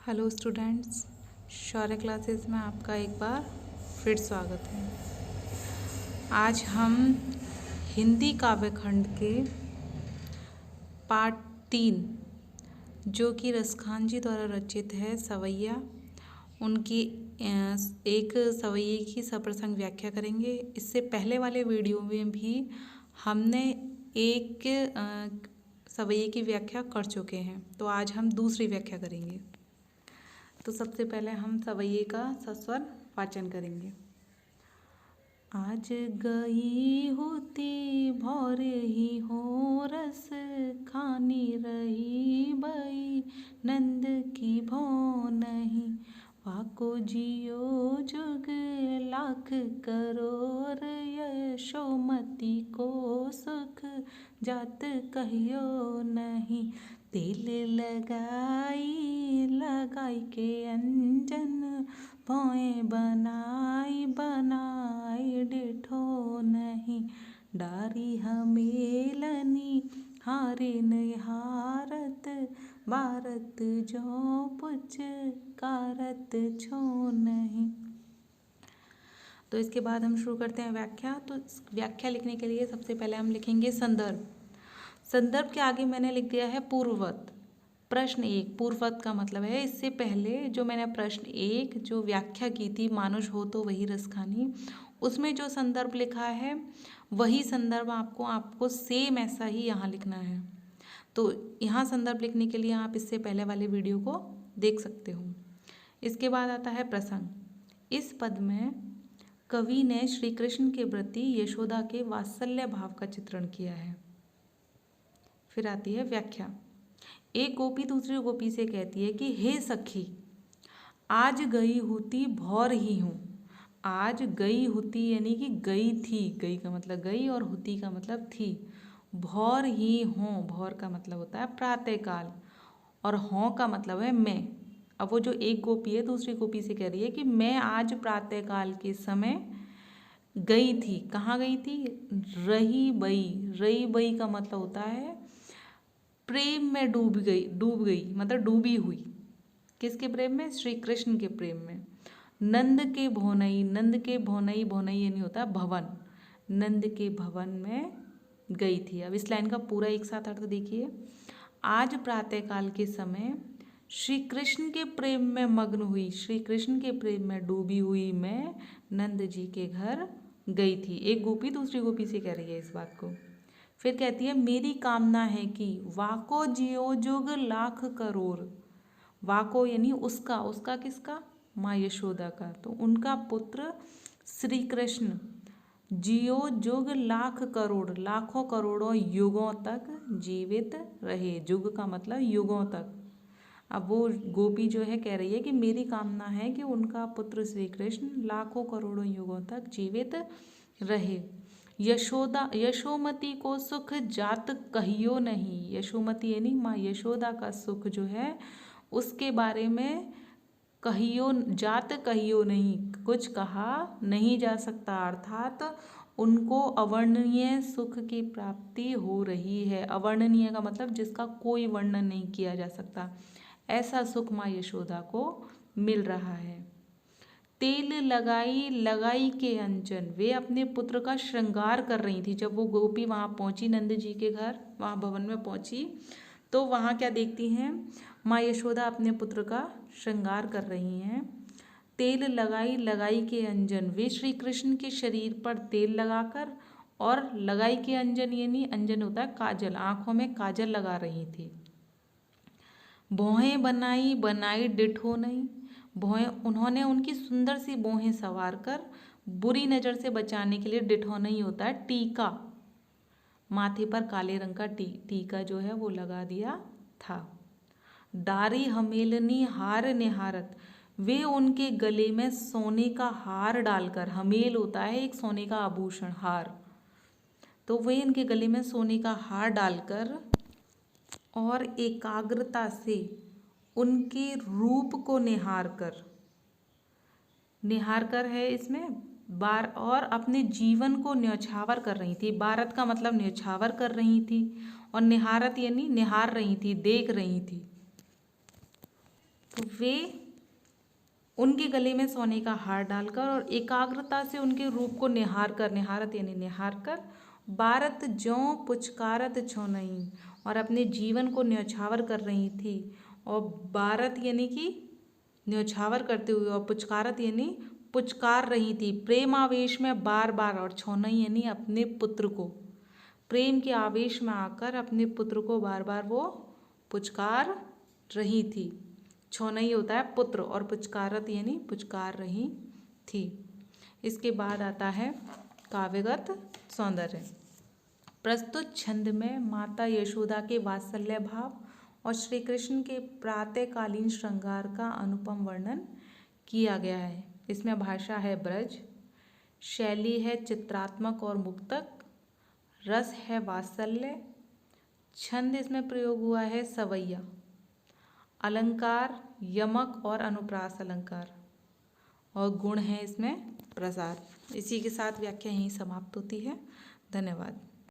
Hello students, शौर्य classes में आपका एक बार फिर स्वागत है। आज हम हिंदी काव्यखंड के पार्ट 3 जो कि रसखान जी द्वारा रचित है सवैया, उनकी एक सवैये की सप्रसंग व्याख्या करेंगे। इससे पहले वाले वीडियो में भी हमने एक सवैये की व्याख्या कर चुके हैं, तो आज हम दूसरी व्याख्या करेंगे। तो सबसे पहले हम सवैये का सस्वर वाचन करेंगे। आज गई होती भौर ही हो रस खानी रही बई नंद की भौ नहीं वाको जियो जुग लाख करोड़ यशोमती को सुख जात कहियो नहीं तेल लगाई के अंजन भौएँ बनाई डिठो नहीं डारी हमेलनी हारिन हारत भारत जो पुच कारत छो नहीं। तो इसके बाद हम शुरू करते हैं व्याख्या। तो व्याख्या लिखने के लिए सबसे पहले हम लिखेंगे संदर्भ। संदर्भ के आगे मैंने लिख दिया है पूर्ववत। प्रश्न 1 पूर्ववत का मतलब है इससे पहले जो मैंने प्रश्न 1 जो व्याख्या की थी मानुष हो तो वही रसखानी, उसमें जो संदर्भ लिखा है वही संदर्भ आपको सेम ऐसा ही यहाँ लिखना है। तो यहाँ संदर्भ लिखने के लिए आप इससे पहले वाले वीडियो को देख सकते हो। इसके बाद आता है प्रसंग। इस पद में कवि ने श्री कृष्ण के प्रति यशोदा के वात्सल्य भाव का चित्रण किया है। फिर आती है व्याख्या। एक गोपी दूसरी गोपी से कहती है कि हे सखी, आज गई होती भौर ही हूँ। आज गई होती यानी कि गई थी, गई का मतलब गई और होती का मतलब थी। भौर ही हूँ, भौर का मतलब होता है प्रातःकाल और हों का मतलब है मैं। अब वो जो एक गोपी है दूसरी गोपी से कह रही है कि मैं आज प्रातःकाल के समय गई थी। कहाँ गई थी? रही बई का मतलब होता है प्रेम में डूब गई मतलब डूबी हुई। किसके प्रेम में? श्री कृष्ण के प्रेम में। नंद के भोनई यानी होता है भवन। नंद के भवन में गई थी। अब इस लाइन का पूरा एक साथ अर्थ देखिए। आज प्रातःकाल के समय श्री कृष्ण के प्रेम में मग्न हुई, श्री कृष्ण के प्रेम में डूबी हुई मैं नंद जी के घर गई थी। एक गोपी दूसरी गोपी से कह रही है इस बात को। फिर कहती है मेरी कामना है कि वाको जियो जुग लाख करोड़। वाको यानी उसका किसका? माँ यशोदा का। तो उनका पुत्र श्री कृष्ण जियो जुग लाख करोड़, लाखों करोड़ों युगों तक जीवित रहे। जुग का मतलब युगों तक। अब वो गोपी जो है कह रही है कि मेरी कामना है कि उनका पुत्र श्री कृष्ण लाखों करोड़ों युगों तक जीवित रहे। यशोमती को सुख जात कहियो नहीं। यशोमती यानी माँ यशोदा का सुख जो है उसके बारे में जात कहियो नहीं, कुछ कहा नहीं जा सकता। अर्थात उनको अवर्णनीय सुख की प्राप्ति हो रही है। अवर्णनीय का मतलब जिसका कोई वर्णन नहीं किया जा सकता, ऐसा सुख माँ यशोदा को मिल रहा है। तेल लगाई के अंजन, वे अपने पुत्र का श्रृंगार कर रही थी। जब वो गोपी वहाँ पहुँची नंद जी के घर, वहाँ भवन में पहुँची, तो वहाँ क्या देखती हैं? माँ यशोदा अपने पुत्र का श्रृंगार कर रही हैं। तेल लगाई के अंजन, वे श्री कृष्ण के शरीर पर तेल लगाकर, और लगाई के अंजन यानी अंजन होता है काजल, आँखों में काजल लगा रही थी। भौहें बनाई डिठो नहीं। भौहें, उन्होंने उनकी सुंदर सी भौहें संवार कर बुरी नज़र से बचाने के लिए, डिठो नहीं होता है टीका, माथे पर काले रंग का टीका जो है वो लगा दिया था। डारी हमेलनी हार निहारत, वे उनके गले में सोने का हार डालकर, हमेल होता है एक सोने का आभूषण हार, तो वे इनके गले में सोने का हार डालकर और एकाग्रता से उनके रूप को निहार कर है इसमें बार, और अपने जीवन को न्यौछावर कर रही थी। बारत का मतलब न्यौछावर कर रही थी, और निहारत यानी निहार रही थी, देख रही थी। तो वे उनके गले में सोने का हार डालकर और एकाग्रता से उनके रूप को निहार कर, निहारत यानी निहार कर, बारत ज्यों पुचकारत छो नहीं, और अपने जीवन को न्यौछावर कर रही थी। और बारत यानी कि न्यौछावर करते हुए, और पुचकारत यानी पुचकार रही थी प्रेम आवेश में बार बार, और छोनई यानी अपने पुत्र को प्रेम के आवेश में आकर अपने पुत्र को बार बार वो पुचकार रही थी। छोनई होता है पुत्र और पुचकारत यानी पुचकार रही थी। इसके बाद आता है काव्यगत सौंदर्य। प्रस्तुत छंद में माता यशोदा के वात्सल्य भाव और श्री कृष्ण के प्रातःकालीन श्रृंगार का अनुपम वर्णन किया गया है। इसमें भाषा है ब्रज, शैली है चित्रात्मक और मुक्तक, रस है वात्सल्य, छंद इसमें प्रयोग हुआ है सवैया, अलंकार यमक और अनुप्रास अलंकार, और गुण है इसमें प्रसार। इसी के साथ व्याख्या यहीं समाप्त होती है। धन्यवाद।